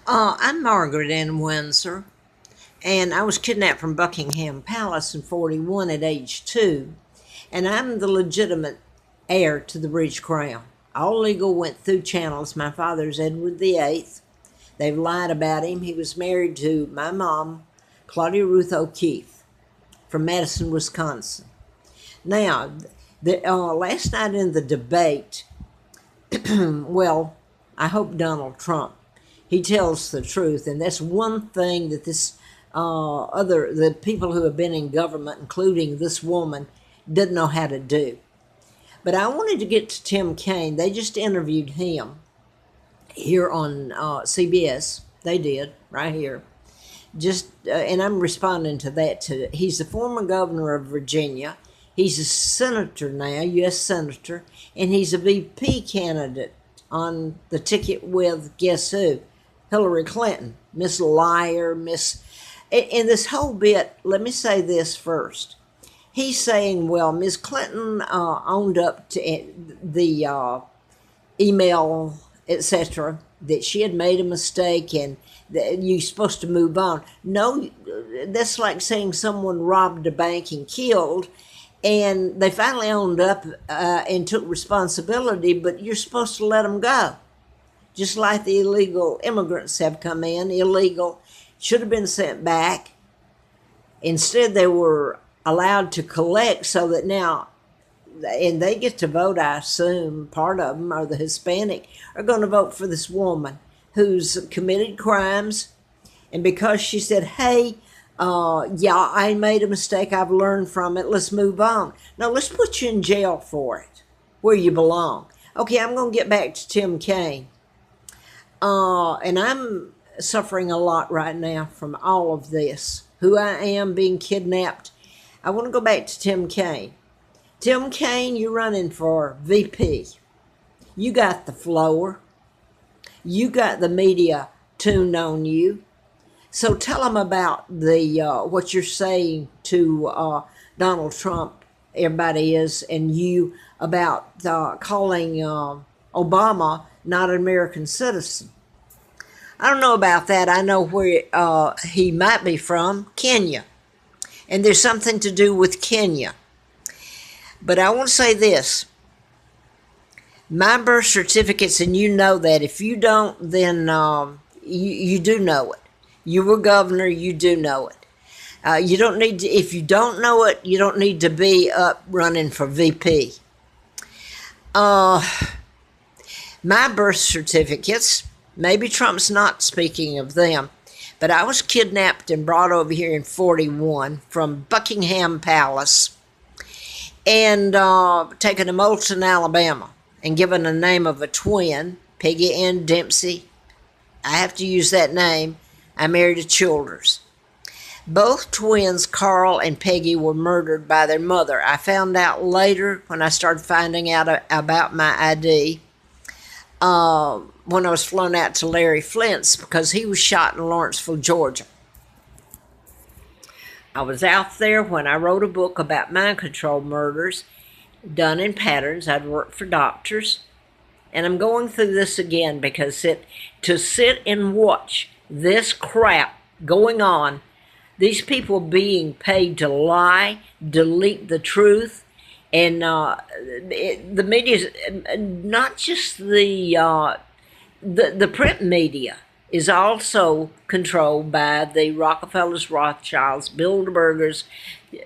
I'm Margaret Ann Windsor, and I was kidnapped from Buckingham Palace in 41 at age 2, and I'm the legitimate heir to the British Crown. All legal went through channels. My father's Edward VIII. They've lied about him. He was married to my mom, Claudia Ruth O'Keefe, from Madison, Wisconsin. Now, last night in the debate, well, I hope Donald Trump, he tells the truth, and that's one thing that the people who have been in government, including this woman, didn't know how to do. But I wanted to get to Tim Kaine. They just interviewed him here on CBS. They did, right here. And I'm responding to that too. He's the former governor of Virginia. He's a senator now, U.S. senator, and he's a VP candidate on the ticket with, guess who? Hillary Clinton, Miss Liar, Miss... In this whole bit, let me say this first. He's saying, well, Miss Clinton owned up to the email, etc., that she had made a mistake and that you're supposed to move on. No, that's like saying someone robbed a bank and killed, and they finally owned up and took responsibility, but you're supposed to let them go. Just like the illegal immigrants have come in, illegal, should have been sent back. Instead, they were allowed to collect so that now, and they get to vote, I assume, part of them, or the Hispanic, are going to vote for this woman who's committed crimes. And because she said, hey, yeah, I made a mistake, I've learned from it, let's move on. No, let's put you in jail for it, where you belong. Okay, I'm going to get back to Tim Kaine. And I'm suffering a lot right now from all of this. Who I am, being kidnapped. I want to go back to Tim Kaine. Tim Kaine, you're running for VP. You got the floor. You got the media tuned on you. So tell them about what you're saying to Donald Trump, everybody is, and you about calling Obama not an American citizen. I don't know about that. I know where he might be from, Kenya. And there's something to do with Kenya. But I want to say this. My birth certificates, and you know that. If you don't, then you do know it. You were governor, you do know it. You don't need to, if you don't know it, you don't need to be up running for VP. My birth certificates, maybe Trump's not speaking of them, but I was kidnapped and brought over here in 41 from Buckingham Palace and taken to Moulton, Alabama, and given the name of a twin, Peggy Ann Dempsey. I have to use that name. I married a Childers. Both twins, Carl and Peggy, were murdered by their mother. I found out later when I started finding out about my ID when I was flown out to Larry Flint's because he was shot in Lawrenceville, Georgia. I was out there when I wrote a book about mind control murders done in patterns. I'd worked for doctors. And I'm going through this again because to sit and watch this crap going on, these people being paid to lie, delete the truth, and the media, not just the print media, is also controlled by the Rockefellers, Rothschilds, Bilderbergers,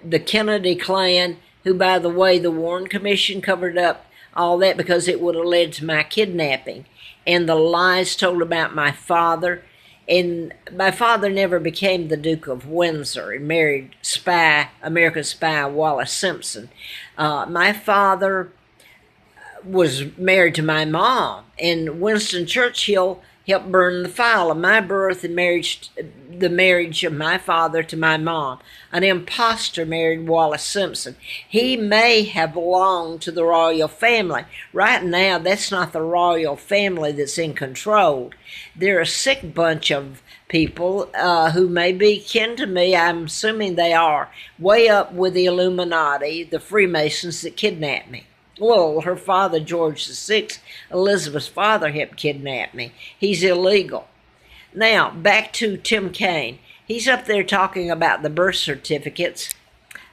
the Kennedy clan, who, by the way, the Warren Commission covered up all that because it would have led to my kidnapping, and the lies told about my father. And my father never became the Duke of Windsor and married American spy Wallace Simpson. My father was married to my mom, and Winston Churchill helped burn the file of my birth and the marriage of my father to my mom. An imposter married Wallace Simpson. He may have belonged to the royal family. Right now, that's not the royal family that's in control. They're a sick bunch of people who may be kin to me. I'm assuming they are. Way up with the Illuminati, the Freemasons that kidnapped me. Well, her father, George VI, Elizabeth's father, helped kidnap me. He's illegal. Now, back to Tim Kaine. He's up there talking about the birth certificates,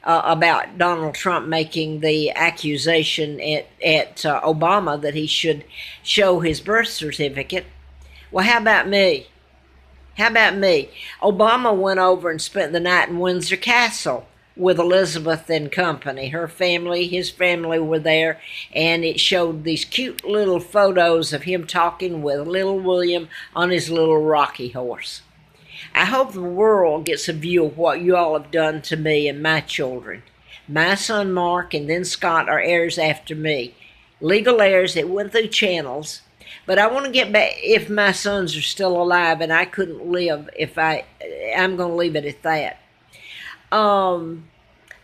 about Donald Trump making the accusation at Obama that he should show his birth certificate. Well, how about me? How about me? Obama went over and spent the night in Windsor Castle with Elizabeth and company. Her family, his family were there, and it showed these cute little photos of him talking with little William on his little rocky horse. I hope the world gets a view of what you all have done to me and my children. My son Mark and then Scott are heirs after me. Legal heirs that went through channels. But I want to get back, if my sons are still alive and I couldn't live, I'm going to leave it at that.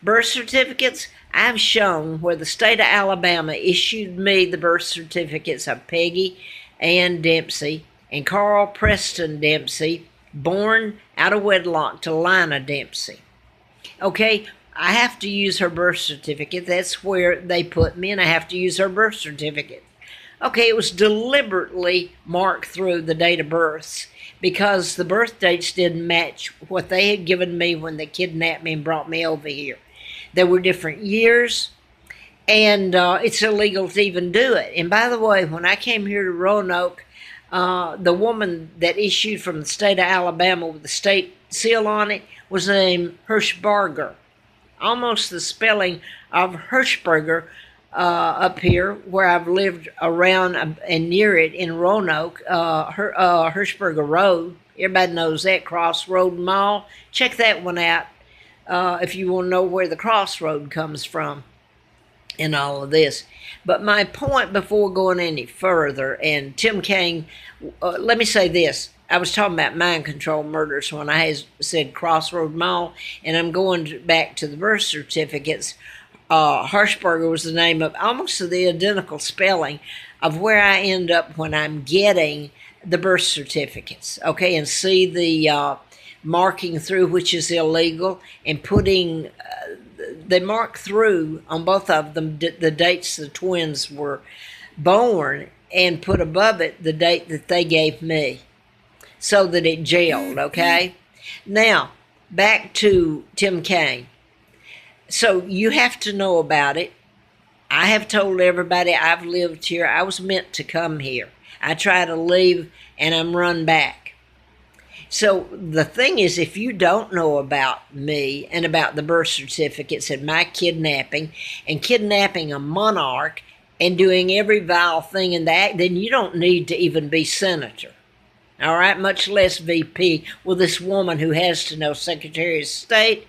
Birth certificates, I've shown where the state of Alabama issued me the birth certificates of Peggy Ann Dempsey and Carl Preston Dempsey, born out of wedlock to Lina Dempsey. Okay, I have to use her birth certificate. That's where they put me, and I have to use her birth certificate. Okay, it was deliberately marked through the date of births because the birth dates didn't match what they had given me when they kidnapped me and brought me over here. There were different years, and it's illegal to even do it. And by the way, when I came here to Roanoke, the woman that issued from the state of Alabama with the state seal on it was named Hirschberger. Almost the spelling of Hirschberger up here, where I've lived around and near it in Roanoke, Hirschberger Road. Everybody knows that, Crossroad Mall. Check that one out if you want to know where the Crossroad comes from in all of this. But my point before going any further, and Tim Kaine, let me say this. I was talking about mind control murders when I said Crossroad Mall, and I'm going back to the birth certificates. Hirschberger was the name of almost the identical spelling of where I end up when I'm getting the birth certificates, okay, and see the marking through, which is illegal, and putting, they mark through on both of them the dates the twins were born and put above it the date that they gave me so that it jailed, okay? Now, back to Tim Kaine. So you have to know about it. I have told everybody I've lived here. I was meant to come here. I try to leave and I'm run back. So the thing is, if you don't know about me and about the birth certificates and my kidnapping and kidnapping a monarch and doing every vile thing in that, then you don't need to even be senator. All right, much less VP. Well, this woman who has to know Secretary of State,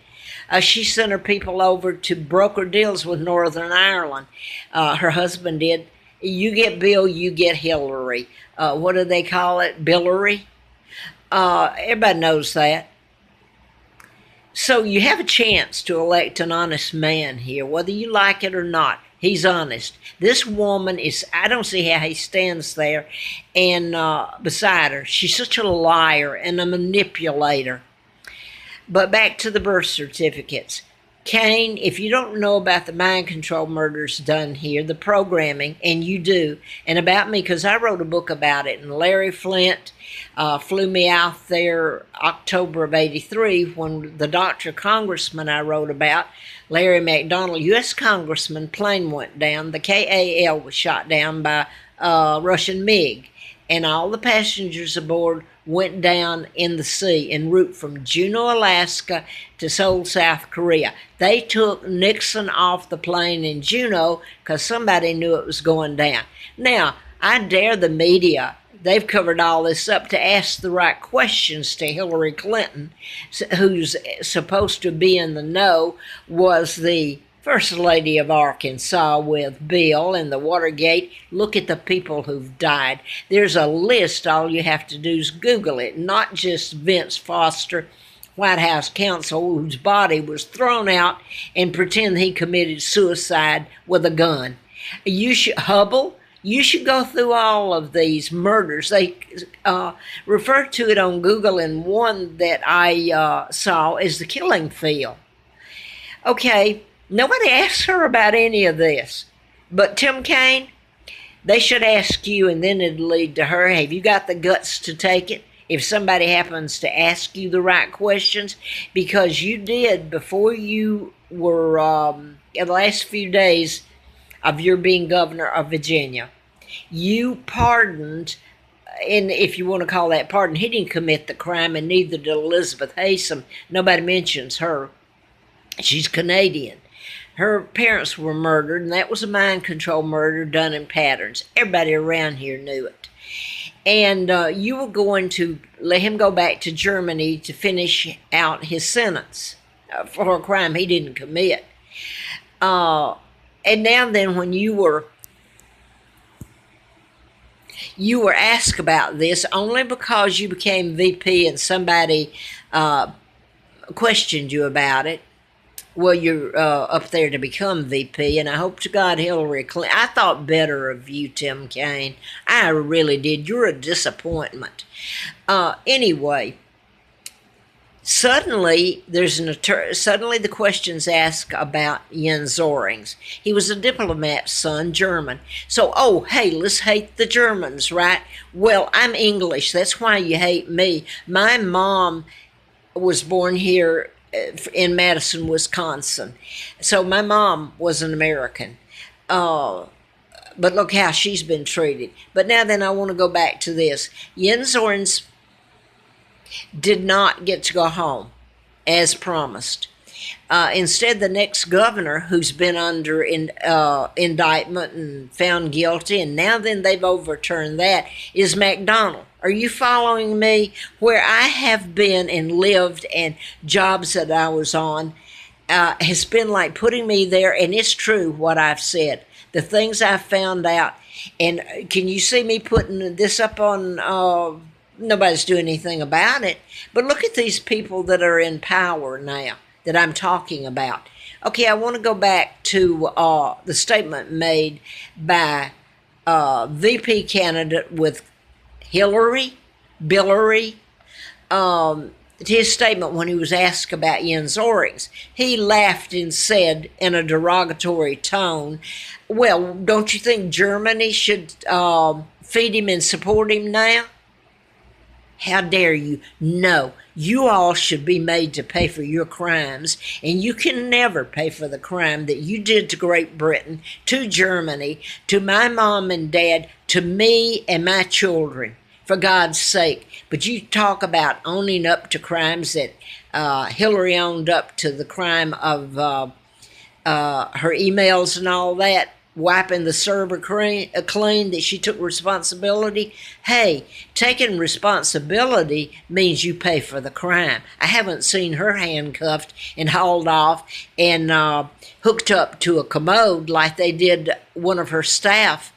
she sent her people over to broker deals with Northern Ireland. Her husband did. You get Bill, you get Hillary. What do they call it? Billary? Everybody knows that. So you have a chance to elect an honest man here, whether you like it or not. He's honest. This woman is, I don't see how he stands there and beside her. She's such a liar and a manipulator. But back to the birth certificates. Kaine, if you don't know about the mind control murders done here, the programming, and you do, and about me, because I wrote a book about it, and Larry Flint flew me out there October of '83 when the doctor congressman I wrote about, Larry McDonald, U.S. congressman, plane went down. The KAL was shot down by Russian MiG, and all the passengers aboard went down in the sea en route from Juneau, Alaska to Seoul, South Korea. They took Nixon off the plane in Juneau because somebody knew it was going down. Now, I dare the media, they've covered all this up, to ask the right questions to Hillary Clinton, who's supposed to be in the know, was the First Lady of Arkansas with Bill and the Watergate. Look at the people who've died. There's a list. All you have to do is Google it, not just Vince Foster, White House counsel, whose body was thrown out and pretend he committed suicide with a gun. Hubble, you should go through all of these murders. They refer to it on Google, and one that I saw is the killing field. Okay. Nobody asked her about any of this. But Tim Kaine, they should ask you, and then it'd lead to her. Have you got the guts to take it? if somebody happens to ask you the right questions, because you did before you were, in the last few days of your being governor of Virginia, you pardoned, and if you want to call that pardon, he didn't commit the crime, and neither did Elizabeth Haysom. Nobody mentions her. She's Canadian. Her parents were murdered, and that was a mind control murder done in patterns. Everybody around here knew it. And you were going to let him go back to Germany to finish out his sentence for a crime he didn't commit. And now then, when you were asked about this only because you became VP and somebody questioned you about it. Well, you're up there to become VP, and I hope to God Hillary Clinton. I thought better of you, Tim Kaine. I really did. You're a disappointment. Anyway, suddenly suddenly the questions asked about Jens Zorings. He was a diplomat's son, German. So, oh, hey, let's hate the Germans, right? Well, I'm English. That's why you hate me. My mom was born here in Madison, Wisconsin. So my mom was an American. But look how she's been treated. But now then I want to go back to this. Jens Zorings did not get to go home as promised. Instead, the next governor, who's been under indictment and found guilty, and now then they've overturned that, is McDonald. Are you following me? Where I have been and lived and jobs that I was on has been like putting me there, and it's true what I've said. The things I've found out, and can you see me putting this up on, nobody's doing anything about it, but look at these people that are in power now that I'm talking about. Okay, I want to go back to the statement made by VP candidate with Hillary, his statement when he was asked about Jens Zorings. He laughed and said in a derogatory tone, well, don't you think Germany should feed him and support him now? How dare you? No, you all should be made to pay for your crimes, and you can never pay for the crime that you did to Great Britain, to Germany, to my mom and dad, to me and my children, for God's sake. But you talk about owning up to crimes that Hillary owned up to, the crime of her emails and all that, wiping the server clean, that she took responsibility. Hey, taking responsibility means you pay for the crime. I haven't seen her handcuffed and hauled off and hooked up to a commode like they did one of her staff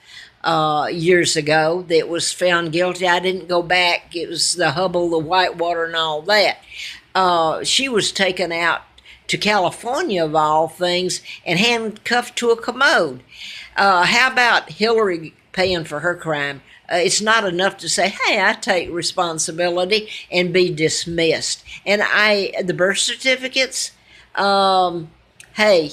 years ago that was found guilty. I didn't go back. It was the Hubble, the Whitewater, and all that. She was taken out to California, of all things, and handcuffed to a commode. How about Hillary paying for her crime? It's not enough to say, hey, I take responsibility and be dismissed. And the birth certificates, hey,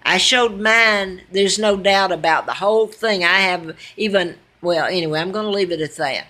I showed mine. There's no doubt about the whole thing. I have even, well, anyway, I'm going to leave it at that.